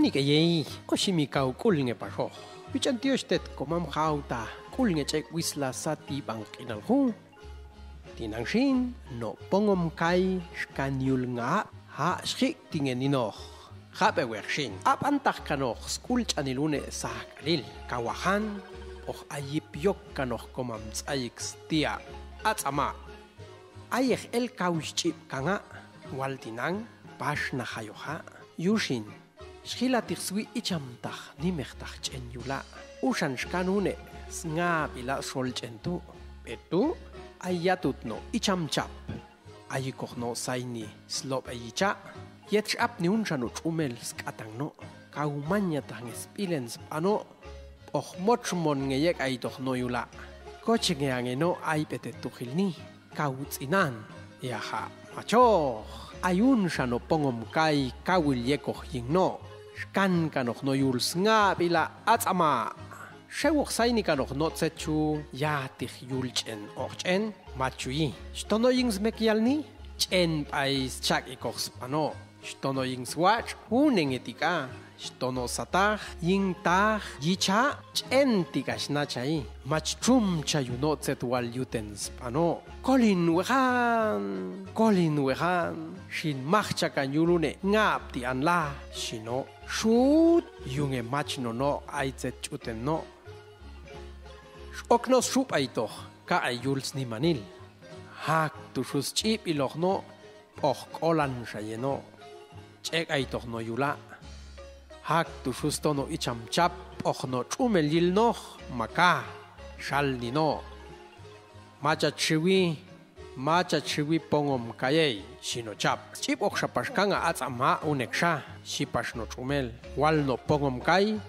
Shimi que yei, o shimi kau kulnge pasho. Pichan stet komam hauta, kulnge chek wisla sati bank inal hu. Tinangshin, no pongom kai, skanyul nga, ha schik tingen inoch. Hape wershin, ap antak kanoch, skul chanilune sakalil, kawahan, och ayip yok kanoch komam tsayix tia, atzama. Ayech el kauschip kanga, waltinang, pash na hayoha, yushin. Schila tirswi ichamtach, nimechtach chen yula. Ushan shkanune, snga bila sol chentu. Betu, ayatut no ichamchap. Ayikoch no saini, slop ayicha. Yetch ap ni unshanu chumel skatang no. Kaumanya tang spilens ano. Och mochmon ngeyek ayitoch no yula. Koche ngeange no aipete tuhilni. Kauts inan. Yaha, machoch. Ayun shano pongom kai kawil yekoch ying no. Shkan kanoch no yuls nga bila atzama. Shewok saini kanoch no tsechu ya tich yulchen ochchen machui. Shtono yings mekialni? Chen pais chak ikoch spano. Shtono yings wach huning etika. Shtono satach ying tach yicha chen tikash nachai. Machchum chayuno tsetwal yuten spano. Kolin wehan. Shin machchakan yulune ngap ti anla. Shino shoot yunge machno no aitzet chuten no. Oknos shup aitoch ka ayuls ni manil. Hak tu shus chip iloch no. Och kolan shayeno. Chek aitoch no yula. Hak tu shus tono icham chap. Och no chumel yil noch maka. Shal ni no. Macha chiwi pongom kayei shino chap. Chip ok shapashkanga atzama uneksha. Shipash no chumel. Wal no pongom kai.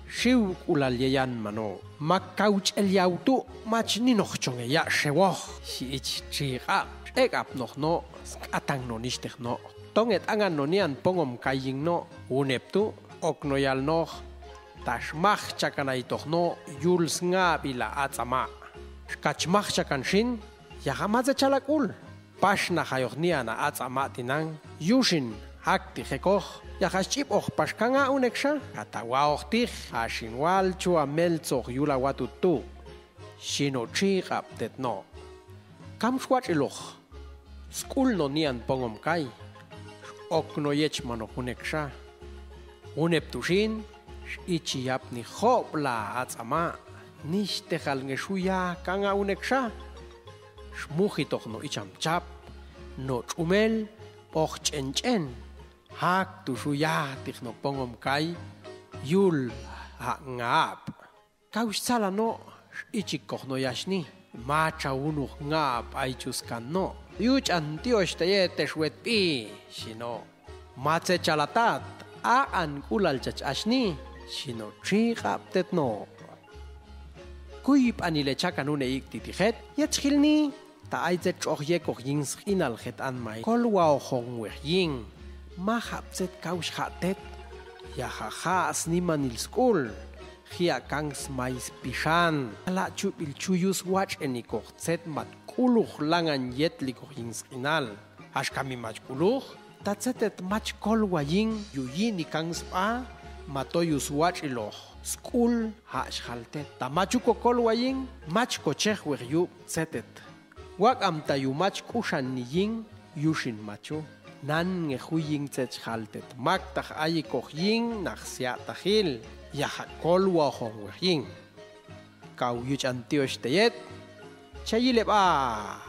Shiw ulalyeyan mano. Makauch el yautu. Mach ni noch chonge ya shewoch. Si ich chiga. Ek ap noch no. Atang no nishtech no. Tonget angan no nian pongom kaying no. Uneptu. Ok no yal noch. Tashmach chakanay toch no. Yuls nga bila atzama. Shkachmach chakan shin. Yahamadze chalakul. Pashna hayogniana atzama tinang. Yushin. Hakti hekoch. Yahashchip och pashkanga uneksha. Katawa och tich. Hashinwal chua melzoch yula watutu. Shino chigap tet no. Kam shwach iloch. Skul no nian pongom kai. Ok no yechmano uneksha. Uneptushin. Ichiyap ni hopla atzama. Nishtechal ngeshuya kanga uneksha. Shmuchitoch no icham chap. No chumel. Och chen. Hak tu shuya tich no pongom kai. Yul ha ngap. Kaush sala no. Ichikoch no yashni. Macha unuch ngap aichuskan no. Yuch antiosh teyete shwet pi. Shino. Matze chalatat. Aan kulal chach ashni. Shino chigap tet no. Kuip anile chakanune iktitihet. Yetchilni. Ta aitzet choch yekoch yings inal het an mai. Kolwa ochong wech ying. Mahapzet kaush hatet. Yahaha asnimanil skul. Hia kangs mais pishan. Ala chupil chuyus watch enikoch zet mat kuluch langan yetlikoch yings inal. Ashkami mach kuluch. Tatzetet mach kolwa ying. Yuyin ikangs pa. Matoyus watch iloch. Skul hash haltet. Tamachuko kolwa ying. Mach kochech wech yu zetet. Wak am tayu mach kushan ni ying. Yushin macho. Nan ngehuying tzech haltet. Maktach ayikoch ying nach siatachil. Yaha kolwa hong wech ying. Kau yuch antiosh teyet. Chayile ba.